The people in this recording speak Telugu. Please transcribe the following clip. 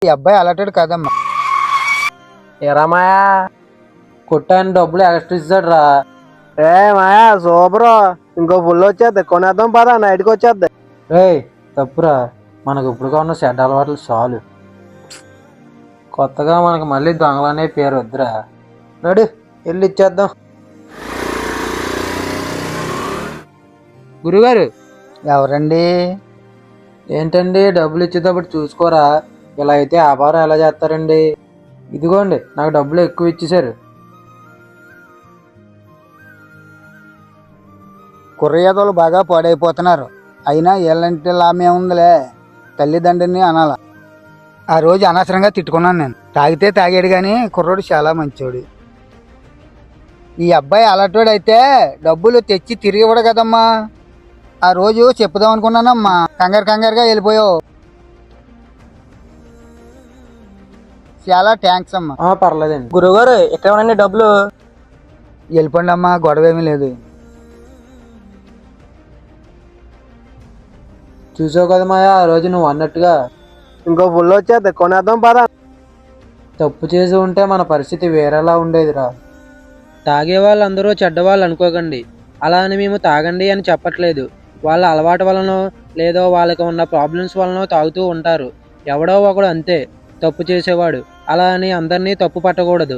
ఈ అబ్బాయి అలాంటి కాదమ్మా. ఎరా మాయా కొట్టాను డబ్బులు ఎక్స్ట్రా ఇచ్చాడు రా. ఏ మాయా సూపర్, ఇంకో ఫుల్ వచ్చేద్ది, కొనేద్దాం పదా, నైట్కి వచ్చేద్ది. రే తప్పురా, మనకు ఇప్పుడుగా ఉన్న చెడ్డ అలవాట్లు చాలు. కొత్తగా మనకు మళ్ళీ దొంగలనే పేరు వద్దురా. నడు వెళ్ళి ఇచ్చేద్దాం. గురుగారు. ఎవరండి? ఏంటండి డబ్బులు ఇచ్చేటప్పుడు చూసుకోరా, ఇలా అయితే వ్యాపారం ఎలా చేస్తారండి? ఇదిగోండి నాకు డబ్బులు ఎక్కువ ఇచ్చేశారు. కుర్రయ్యదోళ్ళు బాగా పాడైపోతున్నారు. అయినా వీళ్ళంటే లాభమేముందిలే, తల్లిదండ్రిని అనాల. ఆ రోజు అనవసరంగా తిట్టుకున్నాను నేను. తాగితే తాగాడు కానీ కుర్రోడు చాలా మంచోడు. ఈ అబ్బాయి అలాంటోడు అయితే డబ్బులు తెచ్చి తిరిగి ఇవ్వడు కదమ్మా. ఆ రోజు చెప్పుదాం అనుకున్నానమ్మా, కంగారుగా వెళ్ళిపోయావు. చాలా థ్యాంక్స్ అమ్మా. పర్లేదండి. గురువుగారు ఎక్కడ ఉన్నాయండి డబ్బులు? వెళ్ళిపోండి అమ్మా, గొడవ ఏమీ లేదు. చూసావు కదా మాయా, ఆ రోజు నువ్వు అన్నట్టుగా ఇంకో ఫుల్ వచ్చేద్ది, కొనేద్దాం పదా. తప్పు చేసి ఉంటే మన పరిస్థితి వేరేలా ఉండేదిరా. తాగే వాళ్ళందరూ చెడ్డవాళ్ళు అనుకోకండి. అలా అని మేము తాగండి అని చెప్పట్లేదు. వాళ్ళ అలవాటు వలనో లేదో వాళ్ళకి ఉన్న ప్రాబ్లమ్స్ వలనో తాగుతూ ఉంటారు. ఎవడో ఒకడు అంతే తప్పు చేసేవాడు. అలా అని అందరినీ తప్పు పట్టకూడదు.